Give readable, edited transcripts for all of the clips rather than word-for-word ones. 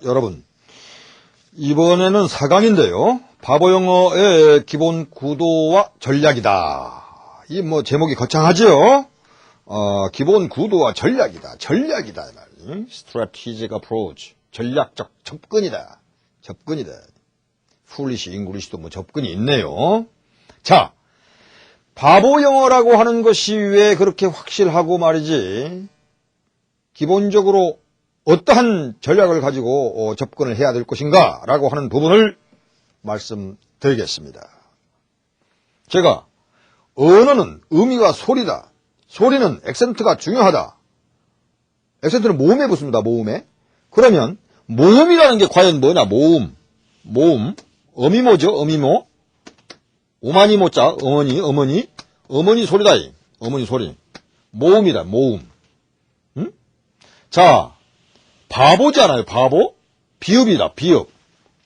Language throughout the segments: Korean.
여러분, 이번에는 4강인데요. 바보 영어의 기본 구도와 전략이다. 이 제목이 거창하지요? 기본 구도와 전략이다. Strategic approach. 전략적 접근이다. Foolish English도 접근이 있네요. 자, 바보 영어라고 하는 것이 왜 그렇게 확실하고 말이지, 기본적으로 어떠한 전략을 가지고 접근을 해야 될 것인가 라고 하는 부분을 말씀드리겠습니다. 제가 언어는 의미와 소리다. 소리는 액센트가 중요하다. 액센트는 모음에 붙습니다. 모음에. 그러면 모음이라는 게 과연 뭐냐? 모음. 어미모죠. 어미모. 오마니 모자. 어머니 소리다. 어머니 소리. 모음이다. 모음. 응? 자, 바보잖아요. 바보. 비읍이다. 비읍.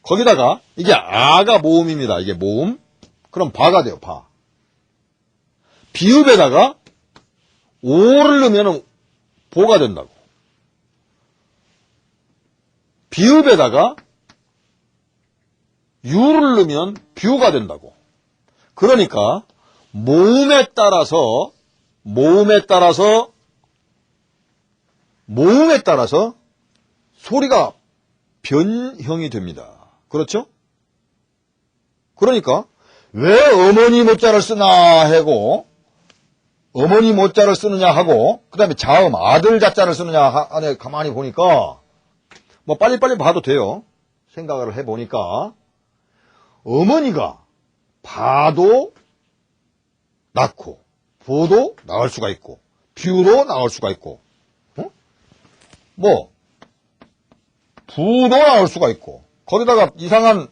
거기다가 이게 아가 모음입니다. 이게 모음. 그럼 바가 돼요. 바. 비읍에다가 오를 넣으면 보가 된다고. 비읍에다가 유를 넣으면 뷰가 된다고. 그러니까 모음에 따라서 소리가 변형이 됩니다. 그렇죠? 그러니까 왜 어머니 모자를 쓰나 하고, 어머니 모자를 쓰느냐 하고, 그 다음에 자음 아들 자자를 쓰느냐 안에 가만히 보니까 빨리빨리 봐도 돼요. 생각을 해보니까 어머니가 바도 낳고 보도 나올 수가 있고 뷰도 나올 수가 있고 부도 나올 수가 있고, 거기다가 이상한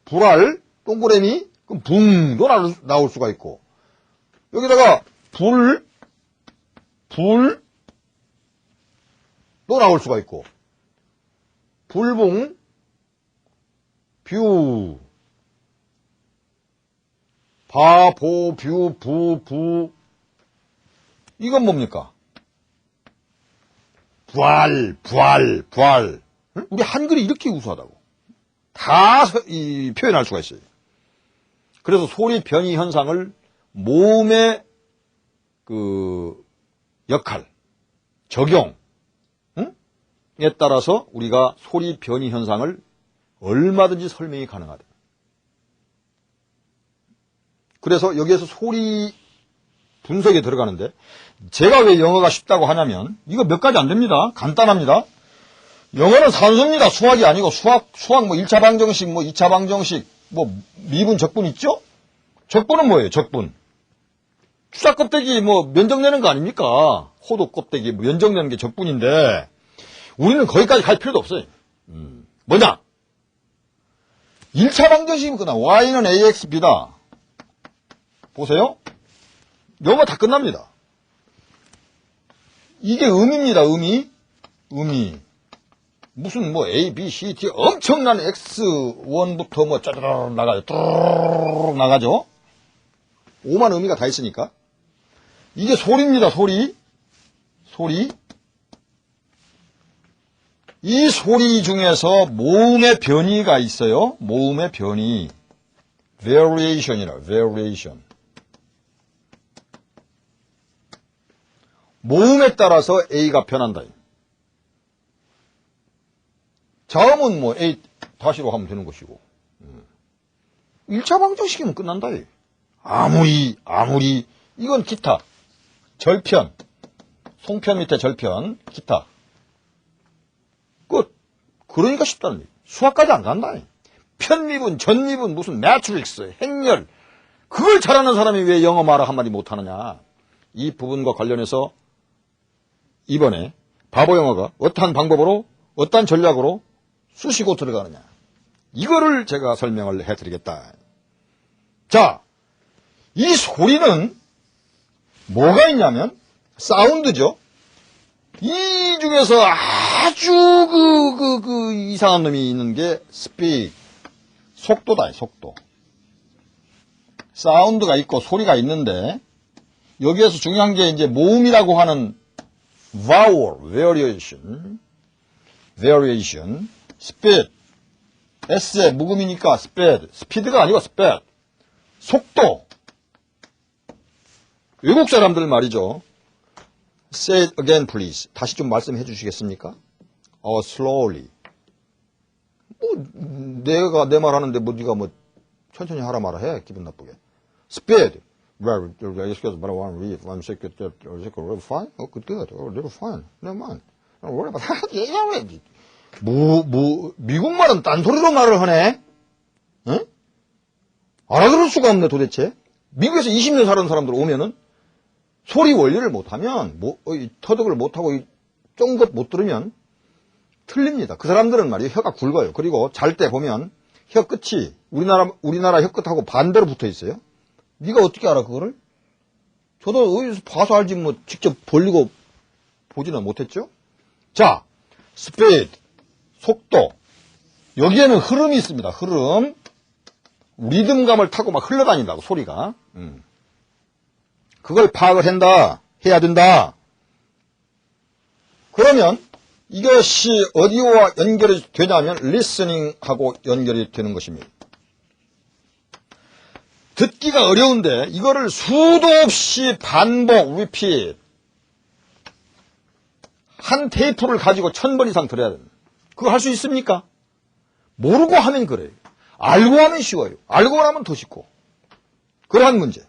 불알 동그라미 그럼 붕도 나올 수가 있고, 여기다가 불도 나올 수가 있고, 불붕 뷰 바보 뷰 부 이건 뭡니까? 부활. 응? 우리 한글이 이렇게 우수하다고. 다 표현할 수가 있어요. 그래서 소리 변이 현상을 모음의 역할, 적용, 에 따라서 우리가 소리 변이 현상을 얼마든지 설명이 가능하다. 그래서 여기에서 소리 분석에 들어가는데, 제가 왜 영어가 쉽다고 하냐면 이거 몇 가지 안 됩니다. 간단합니다. 영어는 산수입니다. 수학이 아니고 수학 1차 방정식 2차 방정식 미분 적분 있죠? 적분은 뭐예요? 적분. 추자 껍데기 면적내는 거 아닙니까? 호두 껍데기 면적내는 게 적분인데 우리는 거기까지 갈 필요도 없어요. 뭐냐? 1차 방정식이면 끝나. y는 ax b다. 보세요. 영어 다 끝납니다. 이게 의미입니다. 의미. 무슨 A, B, C, D 엄청난 X1부터 짜르르 나가요. 뚜루루루 나가죠. 오만 의미가 다 있으니까. 이게 소리입니다. 소리. 이 소리 중에서 모음의 변이가 있어요. 모음의 변이. variation이라. variation. 모음에 따라서 A가 변한다. 자음은 A 다시로 하면 되는 것이고. 1차 방정식이면 끝난다. 아무리 이건 기타. 절편. 송편 밑에 절편. 기타. 끝. 그러니까 쉽다는 얘기. 수학까지 안 간다. 편미분, 전미분, 무슨 매트릭스, 행렬. 그걸 잘하는 사람이 왜 영어 말을 한마디 못하느냐. 이 부분과 관련해서 이번에 바보 영어가 어떠한 방법으로, 어떠한 전략으로 쑤시고 들어가느냐. 이거를 제가 설명을 해드리겠다. 자, 이 소리는 뭐가 있냐면 사운드죠. 이 중에서 아주 이상한 놈이 있는 게 speak. 속도다. 속도. 사운드가 있고 소리가 있는데 여기에서 중요한 게 이제 모음이라고 하는 vowel, variation, speed, s에 묵음이니까 speed, speed가 아니고 speed, 속도. 외국 사람들 말이죠. Say it again, please. 다시 좀 말씀해 주시겠습니까? slowly. 내가 내 말 하는데 네가 천천히 하라 마라 해. 기분 나쁘게. Speed. Well, excuse me, but I want to read. I'm sick. Fine? Oh, good. Oh, little fine. Never mind. Don't worry about that. 미국말은 딴소리로 말을 하네? 응? 알아들을 수가 없네, 도대체. 미국에서 20년 살은 사람들 오면은 소리 원리를 못하면, 터득을 못하고, 쫑긋 못 들으면 틀립니다. 그 사람들은 말이에요. 혀가 굵어요. 그리고 잘 때 보면 혀 끝이 우리나라 혀 끝하고 반대로 붙어 있어요. 네가 어떻게 알아, 그거를? 저도 어디서 봐서 알지, 직접 벌리고 보지는 못했죠? 자, 스피드, 속도. 여기에는 흐름이 있습니다. 흐름. 리듬감을 타고 막 흘러다닌다고, 소리가. 그걸 파악을 해야 된다. 그러면 이것이 어디와 연결이 되냐면 listening하고 연결이 되는 것입니다. 듣기가 어려운데 이거를 수도 없이 반복, repeat. 한 테이프를 가지고 1000번 이상 들어야 됩니다. 그거 할 수 있습니까? 모르고 하면 그래요. 알고 하면 쉬워요. 알고 하면 더 쉽고. 그러한 문제.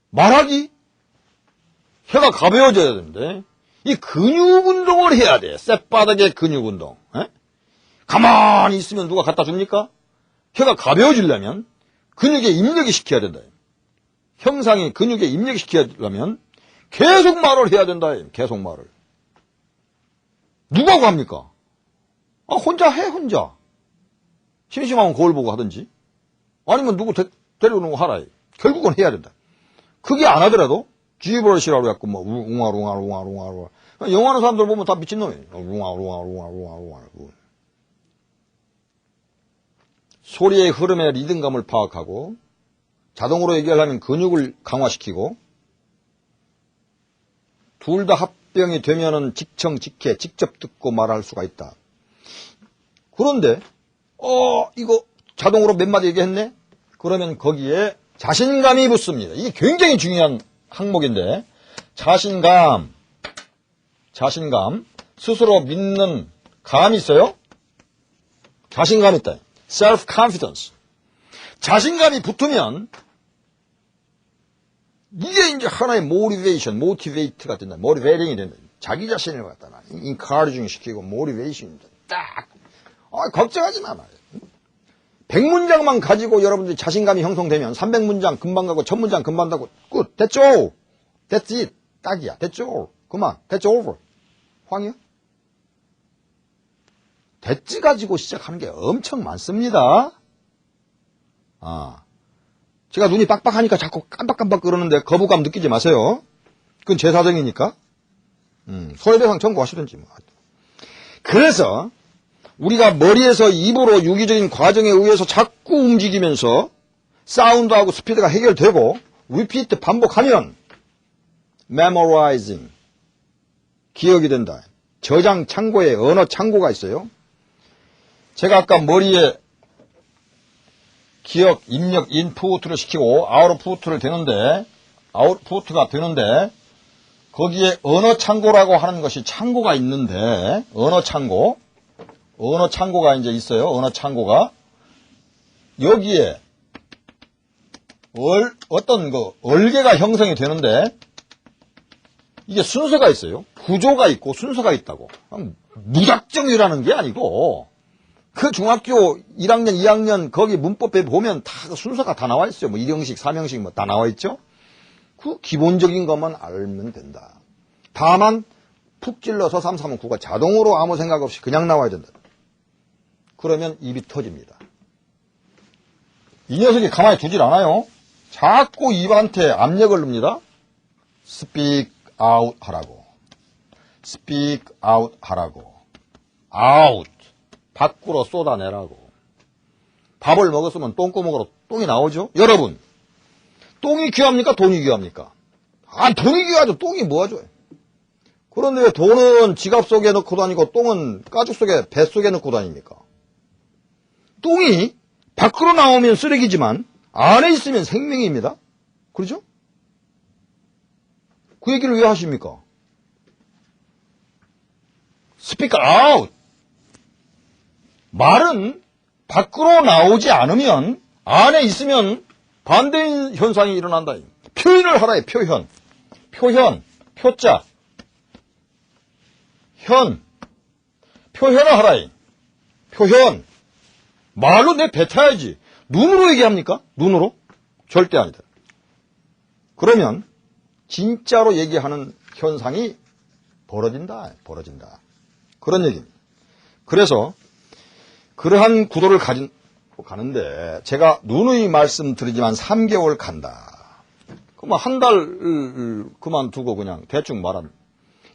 말하기? 혀가 가벼워져야 되는데 이 근육 운동을 해야 돼. 쌔바닥의 근육 운동. 에? 가만히 있으면 누가 갖다 줍니까? 혀가 가벼워지려면 근육에 입력이 시켜야 된다. 형상이 근육에 입력이 시키려면 계속 말을 해야 된다. 계속 말을. 누가 합니까? 혼자 해, 혼자. 심심하면 거울 보고 하든지. 아니면 누구 데려오는 거 하라. 결국은 해야 된다. 그게 안 하더라도 지버시라고 해갖고 웅아룽아룽아룽아룽. 영화하는 사람들 보면 다 미친놈이에요. 웅아룽아룽아룽아룽. 소리의 흐름의 리듬감을 파악하고 자동으로 얘기하려면 근육을 강화시키고 둘 다 합병이 되면은 직청직해 직접 듣고 말할 수가 있다. 그런데 이거 자동으로 몇 마디 얘기했네? 그러면 거기에 자신감이 붙습니다. 이게 굉장히 중요한 항목인데 자신감, 스스로 믿는 감이 있어요? 자신감이 있다. self-confidence. 자신감이 붙으면 이게 이제 하나의 motivate가 된다. motivating이 된다. 자기 자신을 갖다 encouraging 시키고 motivation이 딱. 걱정하지 마. 100문장만 가지고 여러분들이 자신감이 형성되면 300문장 금방 가고 1000문장 금방 가고 끝. That's all. That's it. 딱이야. That's all. 그만. That's over. 황이야? 됐지 가지고 시작하는 게 엄청 많습니다. 제가 눈이 빡빡하니까 자꾸 깜빡깜빡 그러는데 거부감 느끼지 마세요. 그건 제 사정이니까. 손해배상 청구하시든지 뭐. 그래서 우리가 머리에서 입으로 유기적인 과정에 의해서 자꾸 움직이면서 사운드하고 스피드가 해결되고 repeat 반복하면 memorizing 기억이 된다. 저장 창고에 언어 창고가 있어요. 제가 아까 머리에 기억, 입력, 인풋을 시키고 아웃풋가 되는데 거기에 언어 창고라고 하는 것이 창고가 있는데 언어 창고가 이제 있어요. 언어 창고가 여기에 어떤 얼개가 형성이 되는데 이게 순서가 있어요. 구조가 있고 순서가 있다고. 무작정이라는 게 아니고 그 중학교 1학년, 2학년 거기 문법에 보면 다 순서가 다 나와 있어요. 1형식, 3형식 다 나와 있죠. 그 기본적인 것만 알면 된다. 다만 푹 찔러서 3, 3, 9가 자동으로 아무 생각 없이 그냥 나와야 된다. 그러면 입이 터집니다. 이 녀석이 가만히 두질 않아요. 자꾸 입한테 압력을 넣습니다. speak out 하라고. speak out 하라고. out. 밖으로 쏟아내라고. 밥을 먹었으면 똥구멍으로 똥이 나오죠? 여러분, 똥이 귀합니까? 돈이 귀합니까? 돈이 귀하죠. 똥이 뭐하죠? 그런데 왜 돈은 지갑 속에 넣고 다니고 똥은 가죽 속에, 뱃속에 넣고 다닙니까? 똥이 밖으로 나오면 쓰레기지만 안에 있으면 생명입니다. 그렇죠? 그 얘기를 왜 하십니까? Speak out. 말은 밖으로 나오지 않으면 안에 있으면 반대인 현상이 일어난다. 표현을 하라, 표현. 표현, 표자. 표현을 하라. 표현. 말로 내뱉어야지. 눈으로 얘기합니까? 눈으로? 절대 아니다. 그러면 진짜로 얘기하는 현상이 벌어진다. 그런 얘기입니다. 그래서 그러한 구도를 가지고 가는데 제가 누누이 말씀드리지만 3개월 간다. 그만 한 달 그만두고 그냥 대충 말하면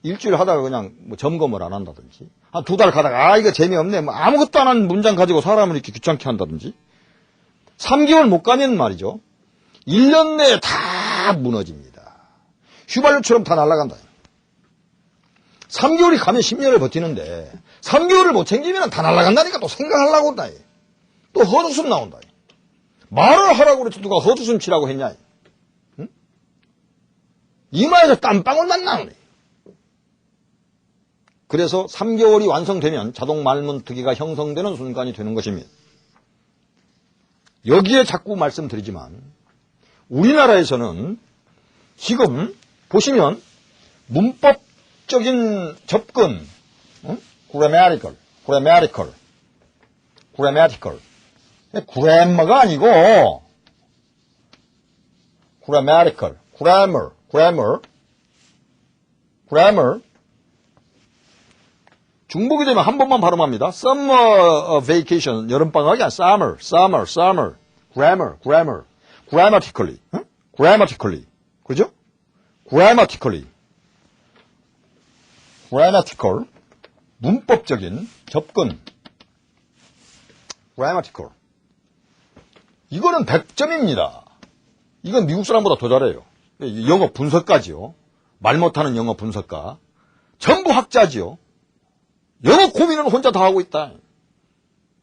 일주일 하다가 그냥 뭐 점검을 안 한다든지 한 2달 가다가 이거 재미없네 뭐 아무것도 안 한 문장 가지고 사람을 이렇게 귀찮게 한다든지 3개월 못 가면 말이죠. 1년 내에 다 무너집니다. 휘발유처럼 다 날아간다. 3개월이 가면 10년을 버티는데 3개월을 못 챙기면 다 날아간다니까 또 생각하려고 한다. 또 헛웃음 나온다. 말을 하라고 그랬지 누가 헛웃음 치라고 했냐. 응? 이마에서 땀방울만 나오네. 그래서 3개월이 완성되면 자동 말문트기가 형성되는 순간이 되는 것입니다. 여기에 자꾸 말씀드리지만 우리나라에서는 지금 보시면 문법적인 접근, grammatical. grammar가 아니고 grammar. 중복이 되면 한 번만 발음합니다. summer vacation, 여름방학이 아니라 summer. grammatically. 그죠? grammatical. 문법적인 접근. grammatical. 이거는 100점입니다. 이건 미국 사람보다 더 잘해요. 영어 분석가지요. 말 못하는 영어 분석가. 전부 학자지요. 영어 고민은 혼자 다 하고 있다.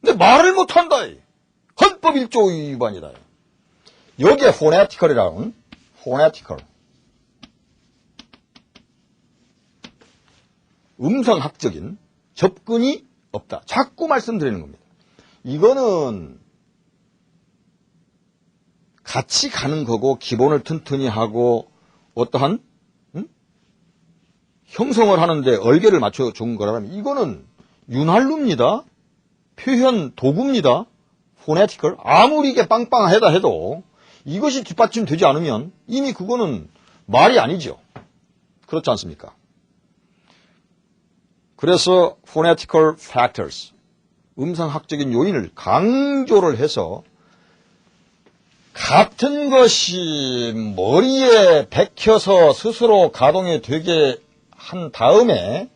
근데 말을 못한다. 헌법 1조 위반이다. 여기에 phonetical이라는 음성학적인 접근이 없다. 자꾸 말씀드리는 겁니다. 이거는 같이 가는 거고 기본을 튼튼히 하고 어떠한 형성을 하는데 얼개를 맞춰준 거라면 이거는 윤활유입니다. 표현 도구입니다. 포네티컬. 아무리 이게 빵빵하다 해도 이것이 뒷받침되지 않으면 이미 그거는 말이 아니죠. 그렇지 않습니까? 그래서 phonetical factors, 음성학적인 요인을 강조를 해서 같은 것이 머리에 박혀서 스스로 가동이 되게 한 다음에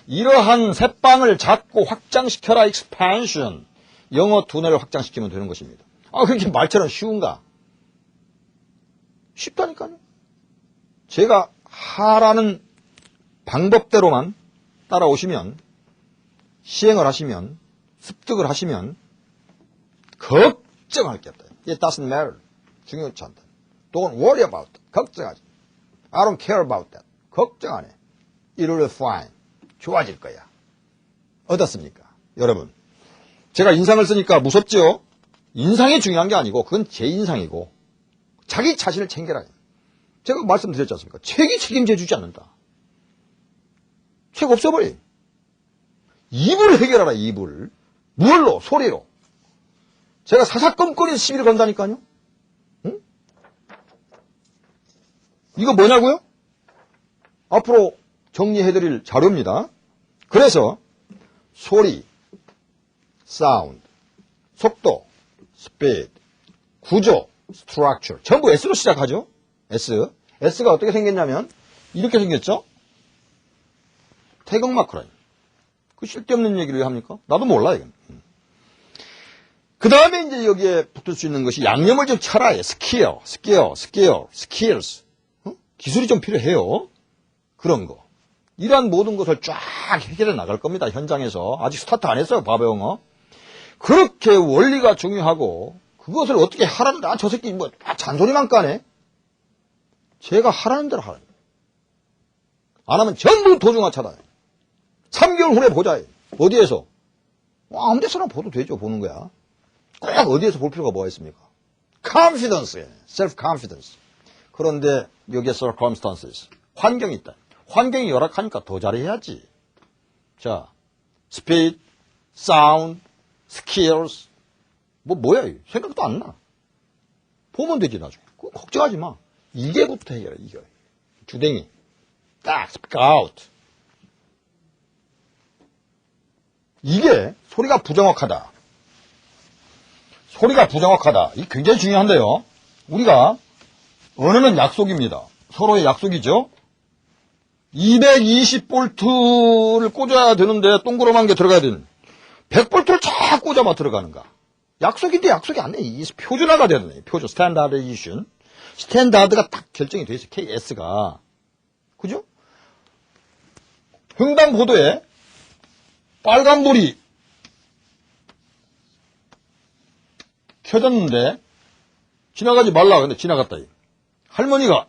이러한 새빵을 잡고 확장시켜라 expansion, 영어 두뇌를 확장시키면 되는 것입니다. 그렇게 말처럼 쉬운가? 쉽다니까요. 제가 하라는 방법대로만 따라오시면, 시행을 하시면, 습득을 하시면 걱정할 게 없다. It doesn't matter. 중요치 않다. Don't worry about that. 걱정하지. I don't care about that. 걱정 안 해. It will be fine. 좋아질 거야. 어떻습니까? 여러분. 제가 인상을 쓰니까 무섭죠? 인상이 중요한 게 아니고 그건 제 인상이고 자기 자신을 챙겨라. 제가 말씀드렸지 않습니까? 책이 책임져 주지 않는다. 책 없어버려. 입을 해결하라. 입을. 무얼로? 소리로. 제가 사사건건에서 시비를 건다니까요. 응? 이거 뭐냐고요? 앞으로 정리해드릴 자료입니다. 그래서 소리, 사운드, 속도, speed, 구조, structure 전부 S로 시작하죠. S. S가 어떻게 생겼냐면 이렇게 생겼죠. 태극마크라니. 그 쓸데없는 얘기를 왜 합니까? 나도 몰라 이건. 그 다음에 이제 여기에 붙을 수 있는 것이 양념을 좀 쳐라. skills. 기술이 좀 필요해요. 그런 거. 이러한 모든 것을 쫙 해결해 나갈 겁니다. 현장에서. 아직 스타트 안 했어요. 바보 영어. 그렇게 원리가 중요하고 그것을 어떻게 하라는데 저 새끼 뭐 잔소리만 까네. 제가 하라는 대로 하라. 안 하면 전부 도중하 차다. 3개월 후에 보자. 어디에서? 아무 데서나 보도 되죠. 보는 거야. 꼭 어디에서 볼 필요가 뭐가 있습니까? confidence, self-confidence. 그런데 여기에 circumstances, 환경이 있다. 환경이 열악하니까 더 잘해야지. 자, speed, sound, skills, 뭐야, 생각도 안 나. 보면 되지, 나중에. 걱정하지 마. 이게부터 해결해, 이게. 주댕이. 딱, speak out. 이게 소리가 부정확하다. 소리가 부정확하다. 이게 굉장히 중요한데요. 우리가 언어는 약속입니다. 서로의 약속이죠. 220볼트를 꽂아야 되는데 동그라만 게 들어가야 되는 100볼트를 쫙 꽂아만 들어가는가. 약속인데 약속이 안 돼. 이 표준화가 돼야 되네. 표준, 스탠다드이션. 스탠다드가 딱 결정이 돼 있어. KS가. 그죠? 횡단보도에 빨간불이 켜졌는데 지나가지 말라. 근데 지나갔다. 할머니가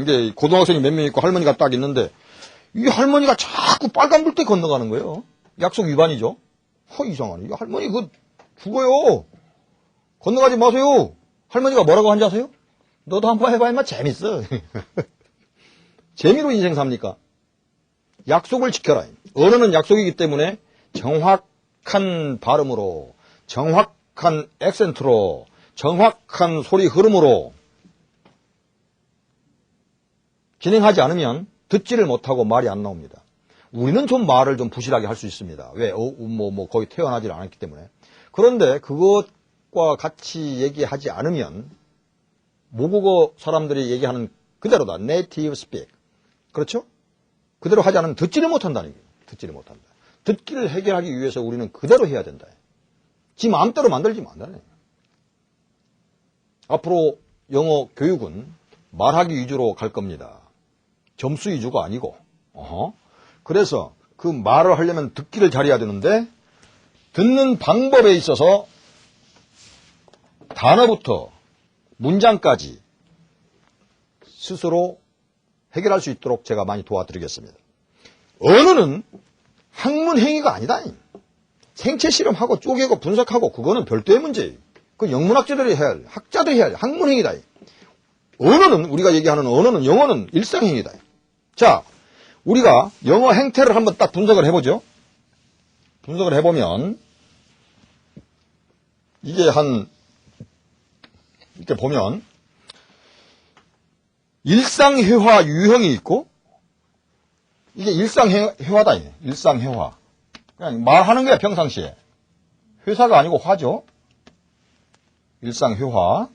이제 고등학생이 몇 명 있고 할머니가 딱 있는데 이 할머니가 자꾸 빨간불 때 건너가는 거예요. 약속 위반이죠. 이상하네. 이 할머니 그거 죽어요. 건너가지 마세요. 할머니가 뭐라고 한지 아세요? 너도 한번 해봐. 임마 재밌어. 재미로 인생 삽니까? 약속을 지켜라. 언어는 약속이기 때문에 정확한 발음으로, 정확한 액센트로, 정확한 소리 흐름으로 진행하지 않으면 듣지를 못하고 말이 안 나옵니다. 우리는 좀 말을 좀 부실하게 할 수 있습니다. 왜? 거의 태어나질 않았기 때문에. 그런데 그것과 같이 얘기하지 않으면 모국어 사람들이 얘기하는 그대로다. native speak. 그렇죠? 그대로 하지 않으면 듣지를 못한다는 얘기예요. 듣지를 못한다. 듣기를 해결하기 위해서 우리는 그대로 해야 된다. 지 마음대로 만들지 않는다. 앞으로 영어 교육은 말하기 위주로 갈 겁니다. 점수 위주가 아니고. 그래서 그 말을 하려면 듣기를 잘해야 되는데 듣는 방법에 있어서 단어부터 문장까지 스스로 해결할 수 있도록 제가 많이 도와드리겠습니다. 언어는 학문 행위가 아니다. 생체 실험하고 쪼개고 분석하고 그거는 별도의 문제예요. 그건 영문학자들이 해야 할, 학자들이 해야 할 학문 행위다. 언어는 우리가 얘기하는 언어는 영어는 일상 행위다. 자, 우리가 영어 행태를 한번 딱 분석을 해보죠. 분석을 해보면 이게 이렇게 보면 일상회화 유형이 있고 이게 일상회화다. 일상회화. 그냥 말하는 거야 평상시에. 회사가 아니고 화죠. 일상회화.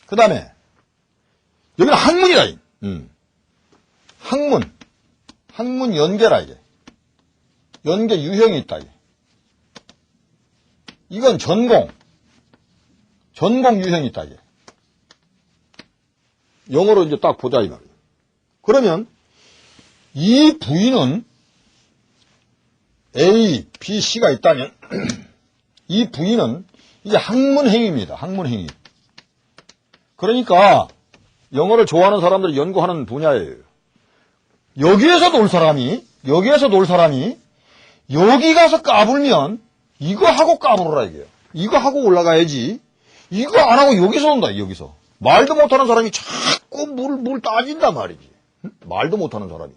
그 다음에 여기는 학문이다. 학문 연계라. 이게 연계 유형이 있다. 이건 전공 유형이 있다. 이게 영어로 이제 딱 보자 이 말이에요. 그러면 이 부위는 A, B, C가 있다면 이 부위는 이게 학문행위입니다. 학문행위. 그러니까 영어를 좋아하는 사람들이 연구하는 분야예요. 여기에서 놀 사람이 여기 가서 까불면 이거 하고 까불어라 이게요. 이거 하고 올라가야지. 이거 안 하고 여기서 온다. 여기서. 말도 못하는 사람이 자꾸 물 따진단 말이지. 응? 말도 못하는 사람이.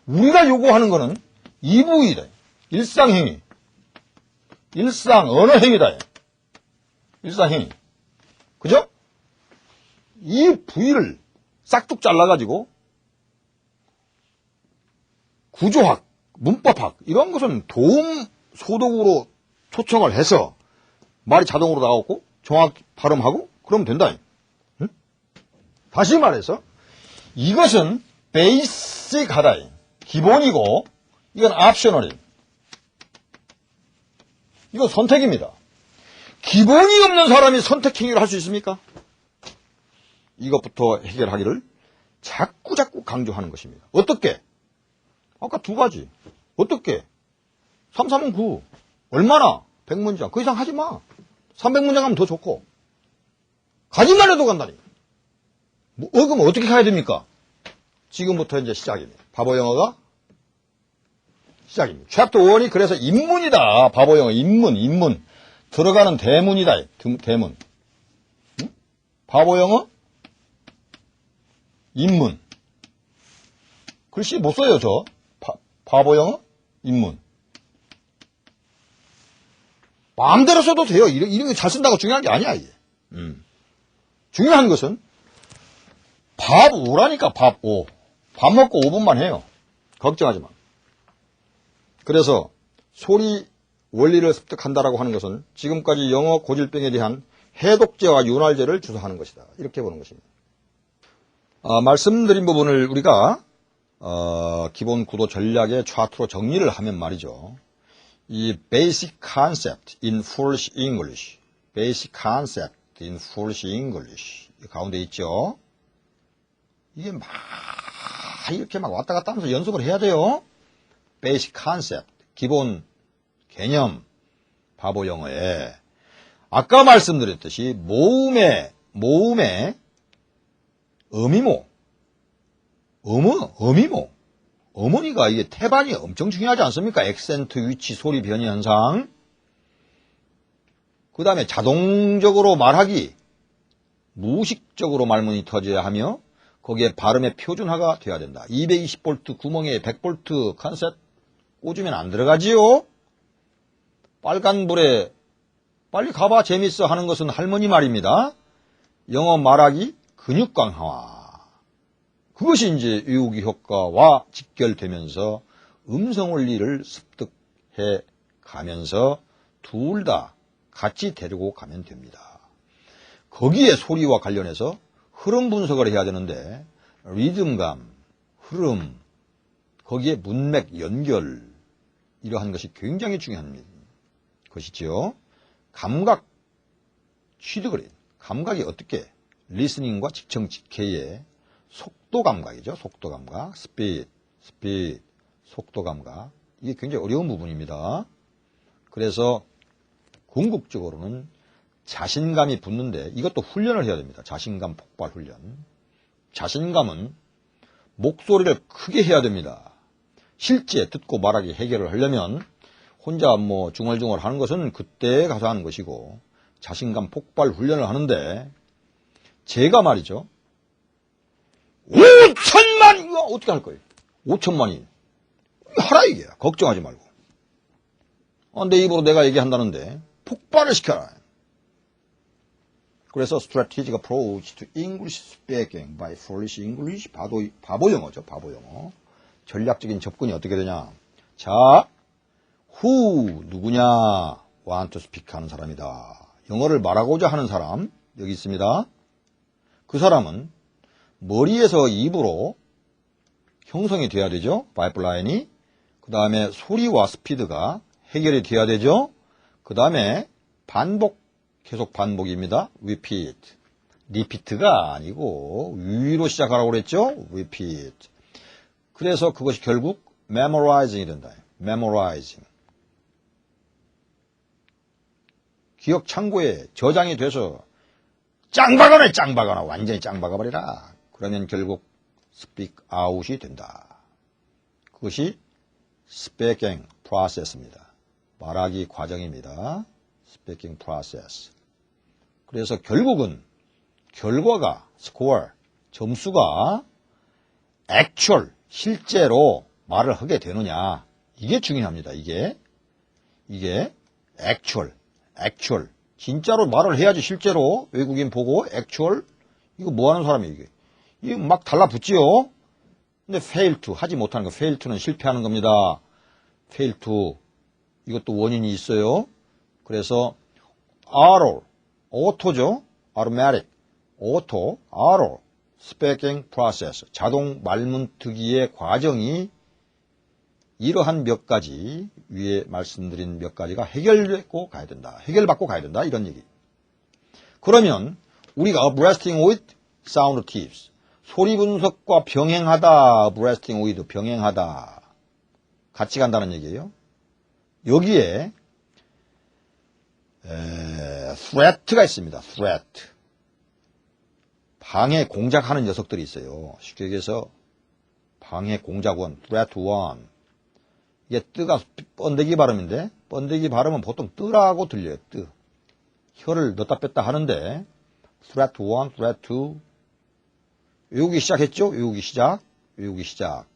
우리가 요구하는 거는 이 부위다. 일상행위. 언어행위다. 일상행위. 그죠? 이 부위를 싹둑 잘라가지고 구조학, 문법학 이런 것은 도움 소독으로 초청을 해서 말이 자동으로 나오고 정확히 발음하고 그러면 된다. 응? 다시 말해서 이것은 베이직하다. 기본이고 이건 옵셔널이에요. 이건 선택입니다. 기본이 없는 사람이 선택 행위를 할 수 있습니까? 이것부터 해결하기를 자꾸 강조하는 것입니다. 어떻게? 아까 두 가지. 어떻게? 3, 3은 9. 얼마나? 100문장. 그 이상 하지 마. 300문장 하면 더 좋고. 가지만 해도 간다니. 그럼 어떻게 가야 됩니까? 지금부터 이제 시작입니다. 바보 영어가 시작입니다. 챕터 1이 그래서 인문이다. 바보 영어 인문. 들어가는 대문이다. 대문. 응? 바보 영어 인문. 글씨 못 써요, 저. 바보 영어 인문. 마음대로 써도 돼요. 이런 거 잘 쓴다고 중요한 게 아니야, 이게. 중요한 것은 밥 우라니까 밥 오. 밥 먹고 5분만 해요. 걱정하지 마. 그래서 소리 원리를 습득한다라고 하는 것은 지금까지 영어 고질병에 대한 해독제와 윤활제를 주사하는 것이다. 이렇게 보는 것입니다. 말씀드린 부분을 우리가 기본 구도 전략의 차트로 정리를 하면 말이죠. 이 basic concept in foolish English, basic concept in foolish English 가운데 있죠. 이게 막 이렇게 막 왔다 갔다 하면서 연습을 해야 돼요. basic concept, 기본 개념, 바보 영어에 아까 말씀드렸듯이 모음의 어미모, 어미모, 어머니가 이게 태반이 엄청 중요하지 않습니까? 액센트, 위치, 소리 변이 현상. 그 다음에 자동적으로 말하기, 무의식적으로 말문이 터져야 하며 거기에 발음의 표준화가 돼야 된다. 220V 구멍에 100V 컨셉 꽂으면 안 들어가지요. 빨간불에 빨리 가봐 재밌어 하는 것은 할머니 말입니다. 영어 말하기 근육 강화. 그것이 이제 외우기 효과와 직결되면서 음성 원리를 습득해 가면서 둘 다 같이 데리고 가면 됩니다. 거기에 소리와 관련해서 흐름 분석을 해야 되는데 리듬감, 흐름, 거기에 문맥, 연결 이러한 것이 굉장히 중요한 것이지요. 감각, 취득을 해요. 감각이 어떻게 리스닝과 직청직해의 속도 감각이죠. 속도 감각, 스피드, 속도 감각. 이게 굉장히 어려운 부분입니다. 그래서 궁극적으로는 자신감이 붙는데 이것도 훈련을 해야 됩니다. 자신감 폭발 훈련. 자신감은 목소리를 크게 해야 됩니다. 실제 듣고 말하기 해결을 하려면 혼자 뭐 중얼중얼 하는 것은 그때 가서 하는 것이고 자신감 폭발 훈련을 하는데 제가 말이죠. 5천만 이거 어떻게 할 거예요? 5천만이 하라 이게 걱정하지 말고 내 입으로 내가 얘기한다는데 폭발을 시켜라. 그래서 strategic approach to English speaking by foolish English 바보 영어죠. 바보 영어. 전략적인 접근이 어떻게 되냐. 자, who 누구냐 want to speak 하는 사람이다. 영어를 말하고자 하는 사람 여기 있습니다. 그 사람은 머리에서 입으로 형성이 돼야 되죠. 파이프라인이. 그 다음에 소리와 스피드가 해결이 돼야 되죠. 그 다음에 반복, 계속 반복입니다. repeat. repeat가 아니고 위로 시작하라고 그랬죠. repeat. 그래서 그것이 결국 memorizing이 된다. memorizing. 기억 창고에 저장이 돼서 짱박아라 완전히 짱박아버리라. 그러면 결국 speak out이 된다. 그것이 speaking process입니다. 말하기 과정입니다. speaking process. 그래서 결국은 결과가 score, 점수가 actual, 실제로 말을 하게 되느냐. 이게 중요합니다. 이게 actual. 진짜로 말을 해야지 실제로 외국인 보고 actual 이거 뭐 하는 사람이에요 이게. 이거 막 달라붙지요. 근데 fail to 하지 못하는 거. fail to는 실패하는 겁니다. fail to 이것도 원인이 있어요. 그래서 auto, auto죠. automatic, auto, speaking process 자동 말문트기의 과정이 이러한 몇 가지 위에 말씀드린 몇 가지가 해결받고 가야 된다. 이런 얘기. 그러면 우리가 resting with sound tips. 소리 분석과 병행하다. breasting with 병행하다. 같이 간다는 얘기예요. 여기에 threat가 있습니다. threat. 방해 공작하는 녀석들이 있어요. 쉽게 얘기해서 방해 공작원, threat one. 이게 뜨가 번데기 발음인데 번데기 발음은 보통 뜨라고 들려요. 뜨. 혀를 넣다 뺐다 하는데 threat one, threat two. 외우기 시작했죠? 외우기 시작. 외우기 시작.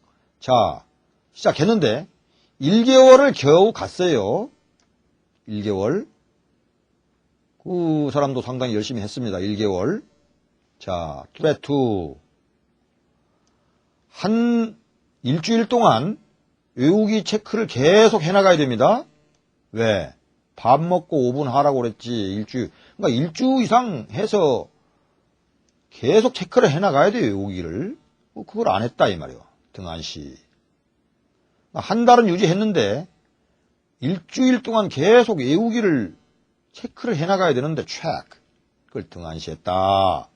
자, 시작했는데 1개월을 겨우 갔어요. 1개월. 그 사람도 상당히 열심히 했습니다. 1개월. 자, threat two. 한 일주일 동안 외우기 체크를 계속 해나가야 됩니다. 왜? 밥 먹고 5분 하라고 그랬지. 일주일. 그러니까 일주 이상 해서 계속 체크를 해나가야 돼요. 외우기를. 그걸 안 했다 이 말이에요. 등한시. 한 달은 유지했는데 일주일 동안 계속 외우기를 체크를 해나가야 되는데 check. 그걸 등한시했다.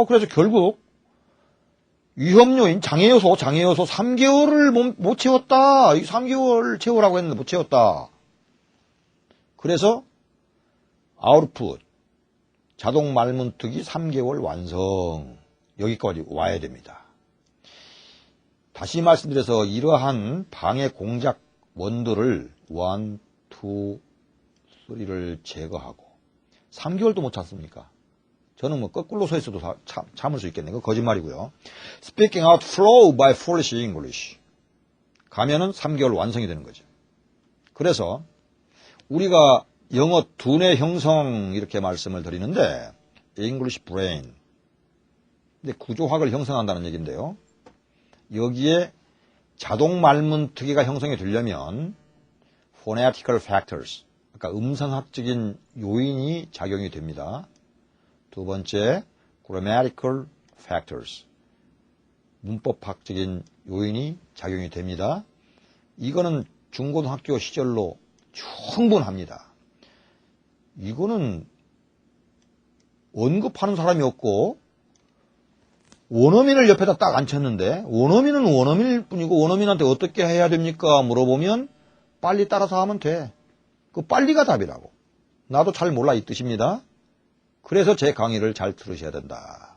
그래서 결국 위험요인, 장애요소 3개월을 못 채웠다. 3개월 채우라고 했는데 못 채웠다. 그래서 아웃풋, 자동 말문트기 3개월 완성. 여기까지 와야 됩니다. 다시 말씀드려서 이러한 방해 공작 원들을 1, 2, 3를 제거하고 3개월도 못 찾습니까? 저는 뭐 거꾸로 서 있어도 참을 수 있겠네요. 그거 거짓말이고요. Speaking out flow by foolish English. 가면은 3개월 완성이 되는 거죠. 그래서 우리가 영어 두뇌 형성 이렇게 말씀을 드리는데 English brain. 근데 구조학을 형성한다는 얘기인데요. 여기에 자동 말문트기가 형성이 되려면 phonetical factors. 그러니까 음성학적인 요인이 작용이 됩니다. 두 번째, grammatical factors. 문법학적인 요인이 작용이 됩니다. 이거는 중고등학교 시절로 충분합니다. 이거는 언급하는 사람이 없고 원어민을 옆에다 딱 앉혔는데 원어민은 원어민일 뿐이고 원어민한테 어떻게 해야 됩니까? 물어보면 빨리 따라서 하면 돼. 그 빨리가 답이라고. 나도 잘 몰라 이 뜻입니다. 그래서 제 강의를 잘 들으셔야 된다.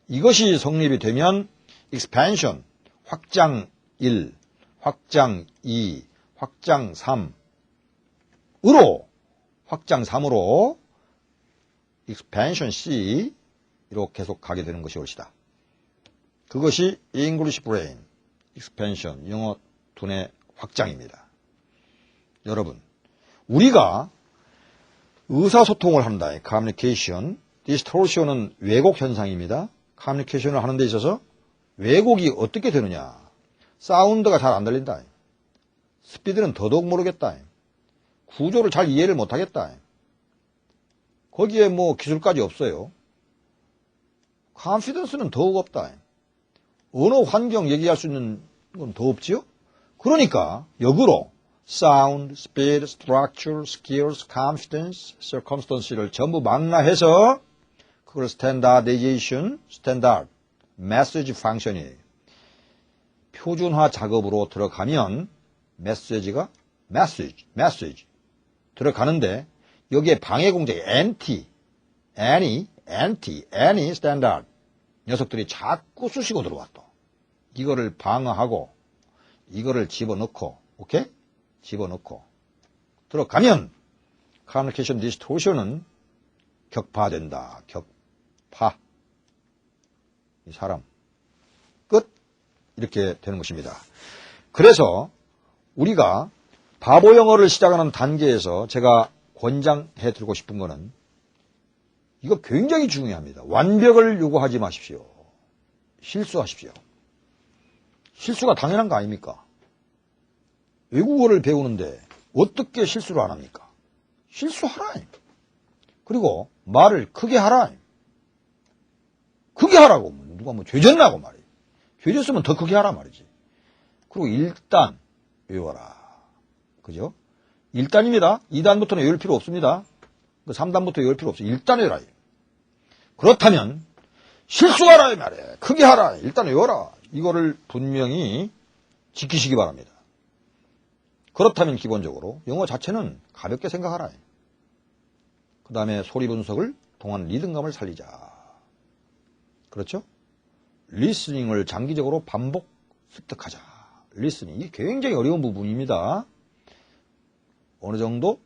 이것이 성립이 되면 expansion, 확장 1, 확장 2, 확장 3으로 확장 3으로 expansion C로 계속 가게 되는 것이 옳시다. 그것이 English brain, expansion, 영어 두뇌 확장입니다. 여러분, 우리가 의사소통을 한다. communication, distortion은 왜곡 현상입니다. communication을 하는 데 있어서 왜곡이 어떻게 되느냐. 사운드가 잘 안 들린다. 스피드는 더더욱 모르겠다. 구조를 잘 이해를 못하겠다. 거기에 뭐 기술까지 없어요. confidence는 더욱 없다. 언어 환경 얘기할 수 있는 건 더 없지요? 그러니까 역으로 sound, speed, structure, skills, confidence, circumstance를 전부 망라해서 그걸 standardization, standard, message function이에요. 표준화 작업으로 들어가면 메시지가 message 들어가는데 여기에 방해 공작이 any standard 녀석들이 자꾸 쑤시고 들어와 또 이거를 방어하고 이거를 집어넣고 오케이? 집어넣고 들어가면 communication distortion은 격파된다. 격파. 이 사람 끝 이렇게 되는 것입니다. 그래서 우리가 바보 영어를 시작하는 단계에서 제가 권장해 드리고 싶은 거는 이거 굉장히 중요합니다. 완벽을 요구하지 마십시오. 실수하십시오. 실수가 당연한 거 아닙니까? 외국어를 배우는데 어떻게 실수를 안 합니까? 실수하라. 그리고 말을 크게 하라. 크게 하라고. 누가 뭐 죄졌나고 말이에요. 죄졌으면 더 크게 하라 말이지. 그리고 일단 외워라. 그죠? 1단입니다. 2단부터는 외울 필요 없습니다. 3단부터 외울 필요 없어요. 일단 외워라. 그렇다면 실수하라 이 말이야. 크게 하라. 일단 외워라. 이거를 분명히 지키시기 바랍니다. 그렇다면 기본적으로 영어 자체는 가볍게 생각하라. 그 다음에 소리 분석을 통한 리듬감을 살리자. 그렇죠? 리스닝을 장기적으로 반복 습득하자. 리스닝. 이게 굉장히 어려운 부분입니다. 어느 정도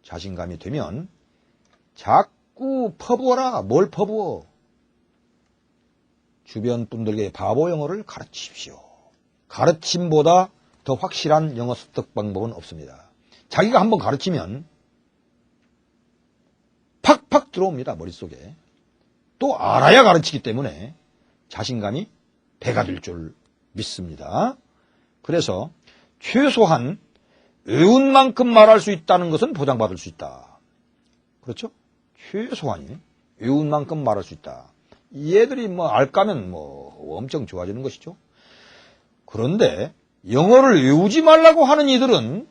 자신감이 되면 자꾸 퍼부어라. 뭘 퍼부어? 주변 분들에게 바보 영어를 가르치십시오. 가르침보다 더 확실한 영어 습득 방법은 없습니다. 자기가 한번 가르치면 팍팍 들어옵니다. 머릿속에. 또 알아야 가르치기 때문에 자신감이 배가 될 줄 믿습니다. 그래서 최소한 외운 만큼 말할 수 있다는 것은 보장받을 수 있다. 그렇죠? 최소한이 외운 만큼 말할 수 있다. 얘들이 알까면 엄청 좋아지는 것이죠. 그런데 영어를 외우지 말라고 하는 이들은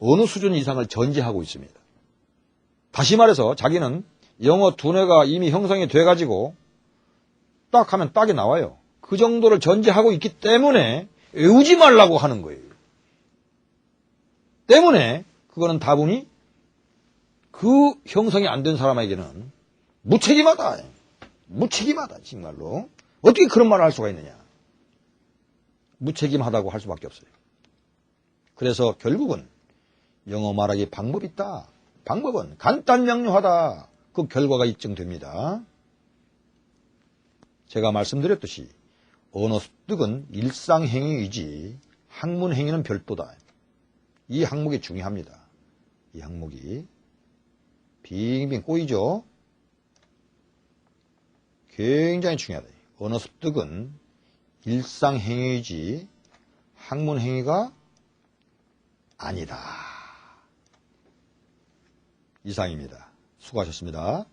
어느 수준 이상을 전제하고 있습니다. 다시 말해서 자기는 영어 두뇌가 이미 형성이 돼가지고 딱 하면 딱이 나와요. 그 정도를 전제하고 있기 때문에 외우지 말라고 하는 거예요. 때문에 그거는 다분히 그 형성이 안 된 사람에게는 무책임하다. 무책임하다 정말로. 어떻게 그런 말을 할 수가 있느냐. 무책임하다고 할 수밖에 없어요. 그래서 결국은 영어 말하기 방법이 있다. 방법은 간단명료하다. 그 결과가 입증됩니다. 제가 말씀드렸듯이 언어 습득은 일상행위이지 학문행위는 별도다. 이 항목이 중요합니다. 이 항목이 빙빙 꼬이죠. 굉장히 중요하다. 언어 습득은 일상행위이지 학문행위가 아니다. 이상입니다. 수고하셨습니다.